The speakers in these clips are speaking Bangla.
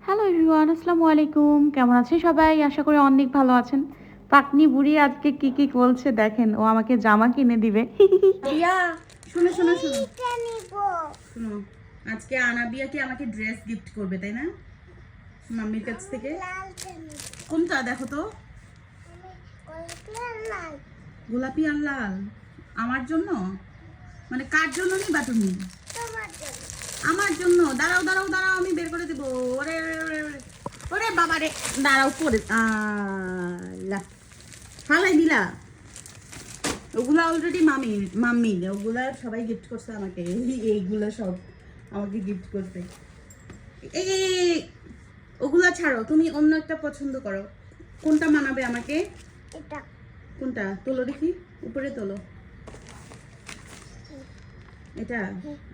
হ্যালো এভরিওয়ান, আসসালামু আলাইকুম। কেমন আছেন সবাই? আশা করি অনেক ভালো আছেন। পাকনি বুড়ি আজকে কি বলছে দেখেন। ও আমাকে জামা কিনে দিবে। বিয়া শুনো শুনো শুনো শুনো আজকে আনাবিয়াকে আমাকে ড্রেস গিফট করবে, তাই না? মাম্মির কাছ থেকে। কোনটা দেখো তো? গোলাপি আর লাল। আমার জন্য? মানে কার জন্য নিবা তুমি? আমার জন্য। দাঁড়াও দাঁড়াও দাঁড়াও, আমি বের করে দেবো। ওরে ওরে ওরে ওরে ওরে বাবা রে, দাঁড়াও পরে আল্লাহ ফালাই দিলা। ওগুলা অলরেডি মাম্মির ওগুলা সবাই গিফট করছে আমাকে। এইগুলা সব আমাকে গিফট করছে। এই ওগুলা ছাড়ো, তুমি অন্য একটা পছন্দ করো। কোনটা মানাবে আমাকে? এটা। কোনটা তোলো দেখি, উপরে তোলো। এটা।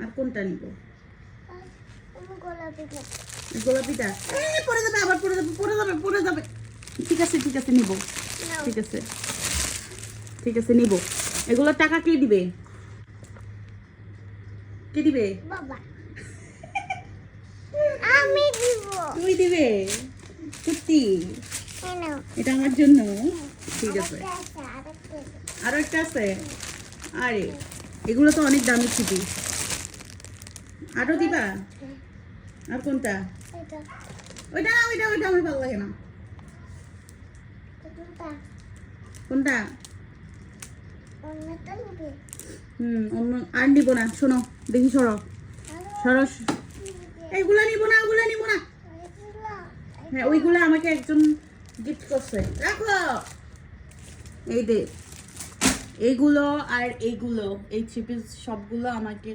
আর কোনটা নিব? গোলাপিটা। পরে যাবে, আবার পরে যাবে। ঠিক আছে ঠিক আছে, নিব। ঠিক আছে ঠিক আছে, নিব। এগুলোর টাকা কে দিবে? কে দিবে? বাবা। আমি দিব। তুই দিবে? সত্যি? এটা আমার জন্য? ঠিক আছে। আরো একটা আছে? আরে এগুলো তো অনেক দামি ছুটি। আরো দিবা? আর কোনটা? ওইটা ওইটা ওইটা আমার ভালো লাগে না। কোনটা? অন্য আর নিব না। শোনো দেখি, সরো সরো। এইগুলা নিব না, ওগুলা নিব না। হ্যাঁ, ওইগুলো আমাকে একজন গিফট করছে। রাখো। এই দে, এইগুলো আর এইগুলো, এই থ্রি পিস সবগুলো আমাকে,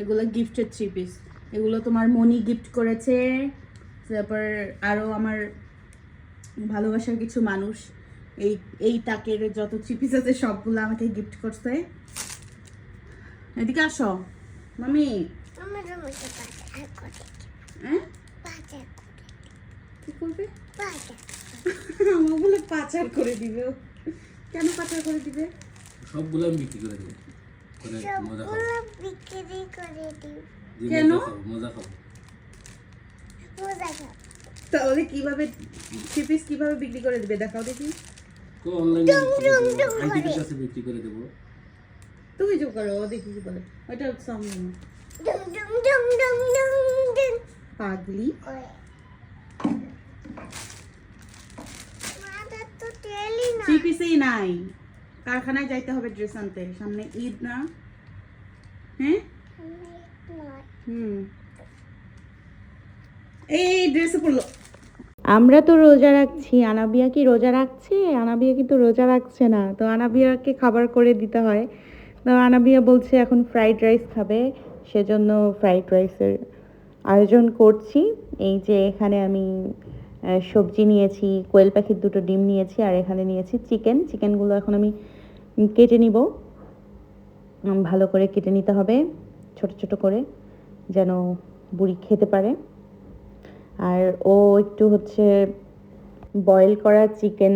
এগুলো গিফটেড থ্রি পিস। এগুলো তোমার মনি গিফট করেছে। তারপর আরও আমার ভালোবাসার কিছু মানুষ এই এই তাকের যত থ্রি পিস আছে সবগুলো আমাকে গিফট করছে। এদিকে আসো মামি। কি করবে? আমার বলে পাচার করে দিবে। কেন পাচার করে দিবে? সবগুলো আমি বিক্রি করে দেবো। কেন? মজা খাবো। তাহলে কিভাবে থ্রি পিস কিভাবে বিক্রি করে দিবে দেখাও দেখি। অনলাইনে আন্টিদের কাছে বিক্রি করে দেবো। তুমি যে করো, দেখি কি বলে। ওইটা সামনে পাগলি। থ্রি পিসেই নাই, কারখানায় যাইতে হবে ড্রেস আনতে। সামনে ঈদ না? হ্যাঁ এই ড্রেসে পড়লো। আমরা তো রোজা রাখছি, আনাবিয়া কি রোজা রাখছে? আনাবিয়া কিন্তু রোজা রাখছে না। তো আনাবিয়াকে খাবার করে দিতে হয়। তো আনাবিয়া বলছে এখন ফ্রাইড রাইস খাবে, সেজন্য ফ্রাইড রাইসের আয়োজন করছি। এই যে এখানে আমি সবজি নিয়েছি, কোয়েল পাখির দুটো ডিম নিয়েছি, আর এখানে নিয়েছি চিকেনগুলো এখন আমি কেটে নিব। ভালো করে কেটে নিতে হবে ছোট ছোট করে, যেন বুড়ি খেতে পারে। আর ও একটু হচ্ছে বয়েল করা চিকেন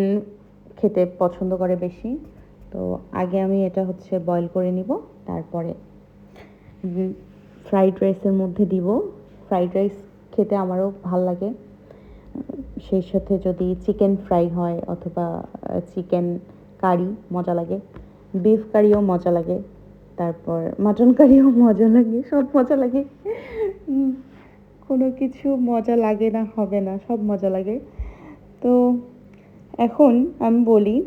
খেতে পছন্দ করে বেশি। তো আগে আমি এটা হচ্ছে বয়েল করে নিব, তারপরে ফ্রাইড রাইসের মধ্যে দিব। ফ্রাইড রাইস খেতে আমারও ভাল লাগে, সেই সাথে যদি চিকেন ফ্রাই হয় অথবা চিকেন কারি মজা লাগে, বিফ কারিও মজা লাগে, তারপর মাটন কারিও মজা লাগে, সব মজা লাগে। কোনো কিছু মজা লাগে না হবে না, সব মজা লাগে। তো এখন আমি বলি,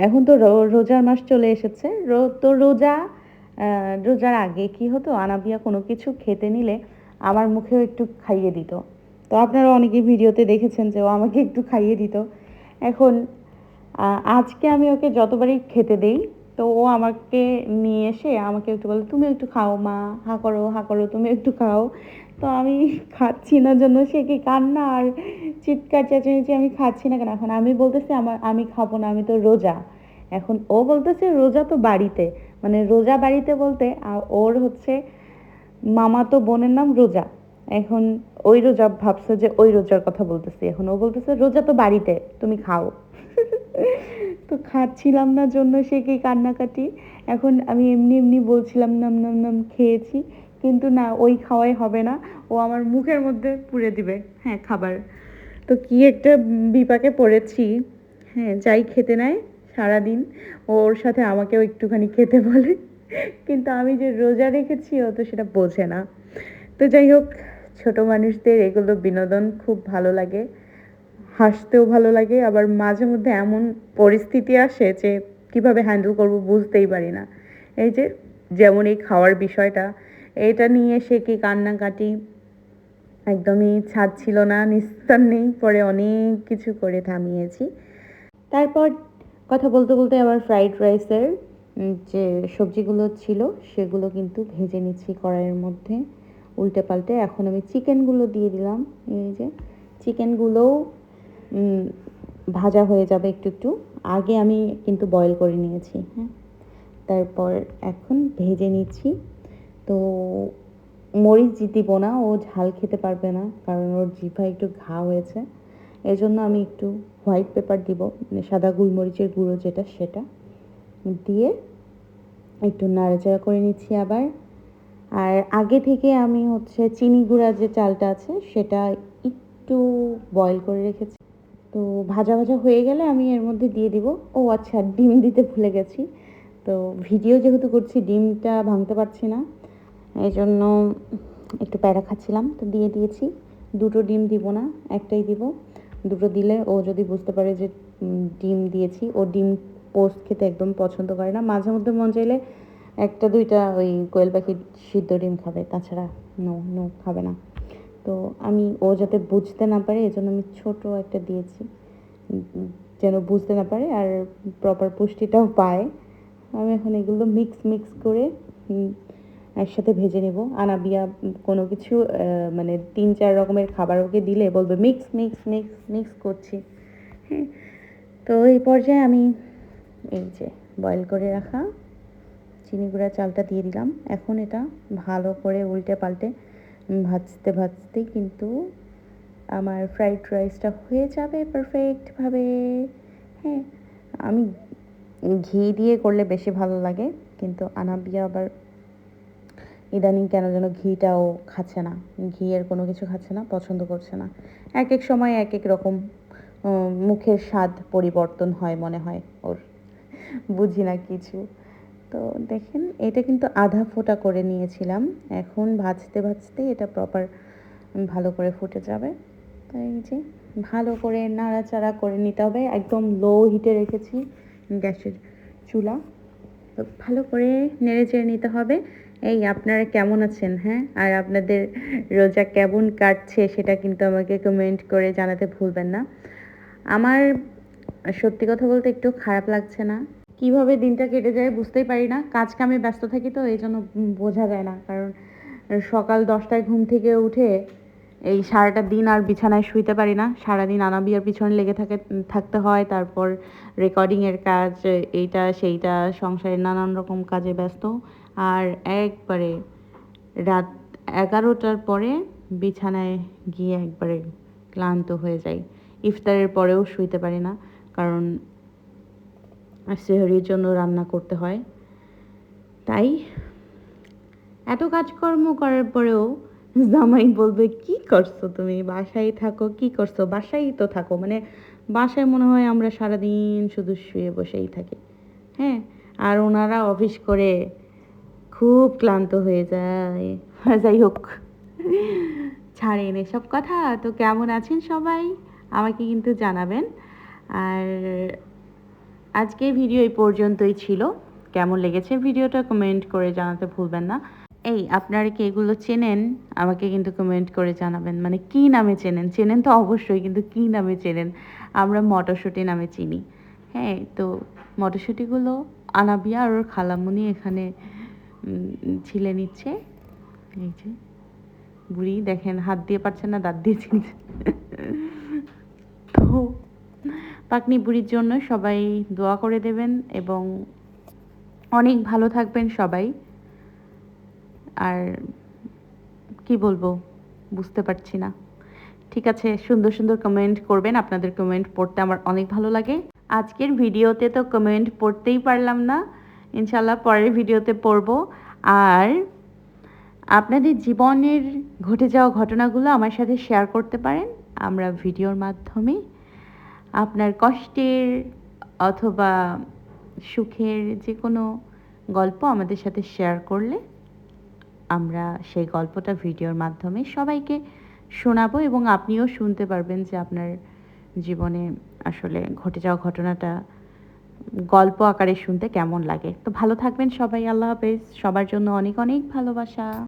এখন তো রোজার মাস চলে এসেছে। তো রোজার আগে কি হতো, আনাবিয়া কোনো কিছু খেতে নিলে আমার মুখেও একটু খাইয়ে দিত। তো আপনারা অনেকেই ভিডিওতে দেখেছেন যে ও আমাকে একটু খাইয়ে দিত। এখন আজকে আমি ওকে যতবারই খেতে দেই, তো ও আমাকে নিয়ে এসে আমাকে একটু বলে, তুমি একটু খাও মা, হা করো তুমি একটু খাও। তো আমি খাচ্ছি না জন্য সে কি কান্না আর চিৎকার চেঁচামেচি, আমি খাচ্ছি না কেন। এখন আমি বলতেছি আমি খাবো না, আমি তো রোজা। এখন ও বলতেছে রোজা তো বাড়িতে, মানে রোজা বাড়িতে বলতে ওর হচ্ছে মামাতো বোনের নাম রোজা। এখন ওই রোজা ভাবছে যে ওই রোজার কথা বলতেছি। এখন ও বলতেছে রোজা তো বাড়িতে, তুমি খাও। তো খাচ্ছিলাম না জন্য সে কি কান্নাকাটি। এখন আমি এমনি এমনি বলছিলাম নাম নাম নাম, খেয়েছি। কিন্তু না, ওই খাওয়াই হবে না, ও আমার মুখের মধ্যে পুরে দিবে হ্যাঁ খাবার। তো কি একটা বিপাকে পড়েছি। হ্যাঁ, যাই খেতে নেয় সারাদিন ওর সাথে আমাকেও একটুখানি খেতে বলে, কিন্তু আমি যে রোজা রেখেছি ও তো সেটা বোঝে না। তো যাই হোক, ছোট মানুষদের এগুলো বিনোদন খুব ভালো লাগে, হাসতেও ভালো লাগে, আবার মাঝে মধ্যে এমন পরিস্থিতি আসে যে কিভাবে হ্যান্ডেল করব বুঝতেই পারি না। এই যে যেমন এই খাওয়ার বিষয়টা, এটা নিয়ে সে কি কান্নাকাটি, একদমই ছাড়ছিল না, নিস্তার নেই, পরে অনেক কিছু করে থামিয়েছি। তারপর কথা বলতে বলতে আবার ফ্রাইড রাইসের যে সবজিগুলো ছিল সেগুলো কিন্তু ভেজে নিচ্ছি কড়াইয়ের মধ্যে উল্টে পাল্টে। এখন আমি চিকেনগুলো দিয়ে দিলাম, এই যে চিকেনগুলোও ভাজা হয়ে যাবে একটু একটু, আগে আমি কিন্তু বয়েল করে নিয়েছি। হ্যাঁ, তারপর এখন ভেজে নিচ্ছি। তো মরিচ দিব না, ও ঝাল খেতে পারবে না, কারণ ওর জিহ্বায় একটু ঘা হয়েছে। এজন্য আমি একটু হোয়াইট পেপার দিব, মানে সাদা গোলমরিচের গুঁড়ো যেটা, সেটা দিয়ে একটু নাড়াচাড়া করে নিচ্ছি আবার। আর আগে থেকে আমি হচ্ছে চিনি গুঁড়া যে চালটা আছে সেটা একটু বয়েল করে রেখেছি। তো ভাজা ভাজা হয়ে গেলে আমি এর মধ্যে দিয়ে দিব, ও আচ্ছা ডিম দিতে ভুলে গেছি। তো ভিডিও যেহেতু করছি ডিমটা ভাঙতে পারছি না, এই জন্য একটু প্যারা খাচ্ছিলাম, তো দিয়ে দিয়েছি। দুটো ডিম দিব না, একটাই দিব। দুটো দিলে ও যদি বুঝতে পারে যে ডিম দিয়েছি, ও ডিম পোস্ট খেতে একদম পছন্দ করে না। মাঝে মধ্যে মন চাইলে একটা দুইটা ওই কোয়েল পাখির সিদ্ধ ডিম খাবে, তাছাড়া নো নো খাবে না। তো আমি ও যাতে বুঝতে না পারে এজন্য আমি ছোট একটা দিয়েছি, যেন বুঝতে না পারে আর প্রপার পুষ্টিটাও পায়। আমি এখন এগুলো মিক্স করে একসাথে ভেজে নেব। আনাবিয়া কোনো কিছু মানে 3-4 রকমের খাবার ওকে দিলে বলবে মিক্স করছি। হ্যাঁ, তো এই পর্যায়ে আমি এই যে বয়েল করে রাখা চিনি গুঁড়া চালটা দিয়ে দিলাম। এখন এটা ভালো করে উল্টে পাল্টে ভাজতেই কিন্তু আমার ফ্রাইড রাইসটা হয়ে যাবে পারফেক্টভাবে। হ্যাঁ, আমি ঘি দিয়ে করলে বেশি ভালো লাগে, কিন্তু আনাবিয়া আবার ইদানিং কেন যেন ঘিটাও খাচ্ছে না, ঘিয়ের কোনো কিছু খাচ্ছে না, পছন্দ করছে না। এক এক সময় এক এক রকম মুখের স্বাদ পরিবর্তন হয় মনে হয় ওর, বুঝি না কিছু। তো দেখেন, এটা কিন্তু আধা ফোটা করে নিয়েছিলাম, এখন ভাজতে ভাজতে এটা প্রপার ভালো করে ফুটে যাবে। তো এই যে ভালো করে নাড়াচাড়া করে নিতে হবে, একদম লো হিটে রেখেছি গ্যাসের চুলা। তো ভালো করে নেড়ে চেড়ে নিতে হবে। এই আপনারা কেমন আছেন? হ্যাঁ, আর আপনাদের রোজা কেমন কাটছে সেটা কিন্তু আমাকে কমেন্ট করে জানাতে ভুলবেন না। আমার সত্যি কথা বলতে একটু খারাপ লাগছে না, কিভাবে দিনটা কেটে যায় বুঝতেই পারি না। কাজ কামে ব্যস্ত থাকি তো এই জন্য বোঝা যায় না, কারণ সকাল 10টায় ঘুম থেকে উঠে এই সারাটা দিন আর বিছানায় শুইতে পারি না, সারাদিন আনাবিয়ার পিছনে লেগে থাকতে হয়। তারপর রেকর্ডিংয়ের কাজ, এইটা সেইটা, সংসারের নানান রকম কাজে ব্যস্ত। আর একবারে রাত 11টার পরে বিছানায় গিয়ে একবারে ক্লান্ত হয়ে যাই। ইফতারের পরেও শুইতে পারি না, কারণ সেহরির জন্য রান্না করতে হয়। তাই এত কাজকর্ম করার পরেও জামাই বলবে কি করছো তুমি, বাসায় থাকো, কি করছো, বাসায় তো থাকো, মানে বাসায় মনে হয় আমরা সারাদিন শুধু শুয়ে বসেই থাকি। হ্যাঁ, আর ওনারা অফিস করে খুব ক্লান্ত হয়ে যায়। যাই হোক, ছাড়েন এসব কথা। তো কেমন আছেন সবাই আমাকে কিন্তু জানাবেন। আর আজকের ভিডিও এই পর্যন্তই ছিল। কেমন লেগেছে ভিডিওটা কমেন্ট করে জানাতে ভুলবেন না। এই আপনারা কি এগুলো চেনেন আমাকে কিন্তু কমেন্ট করে জানাবেন, মানে কি নামে চেনেন তো অবশ্যই, কিন্তু কি নামে চেনেন। আমরা মটরশুঁটি নামে চিনি। হ্যাঁ, তো মটরশুঁটিগুলো আনাবিয়া আর ওর খালামুনি এখানে ছিলে নিচ্ছে। এই যে বুড়ি দেখেন, হাত দিয়ে পারছে না, দাঁত দিয়ে ছিলছে। তো পাকনি বুড়ির জন্য সবাই দোয়া করে দেবেন এবং অনেক ভালো থাকবেন সবাই। আর কি বলবো বুঝতে পারছি না। ঠিক আছে, সুন্দর সুন্দর কমেন্ট করবেন, আপনাদের কমেন্ট পড়তে আমার অনেক ভালো লাগে। আজকের ভিডিওতে তো কমেন্ট পড়তেই পারলাম না, ইনশাল্লাহ পরের ভিডিওতে পড়ব। আর আপনাদের জীবনের ঘটে যাওয়া ঘটনাগুলো আমার সাথে শেয়ার করতে পারেন। আমরা ভিডিওর মাধ্যমে আপনার কষ্টের অথবা সুখের যে কোনো গল্প আমাদের সাথে শেয়ার করলে আমরা সেই গল্পটা ভিডিওর মাধ্যমে সবাইকে শোনাবো এবং আপনিও শুনতে পারবেন যে আপনার জীবনে আসলে ঘটে যাওয়া ঘটনাটা গল্প আকারে শুনতে কেমন লাগে। তো ভালো থাকবেন সবাই। আল্লাহ হাফেজ। সবার জন্য অনেক অনেক ভালোবাসা।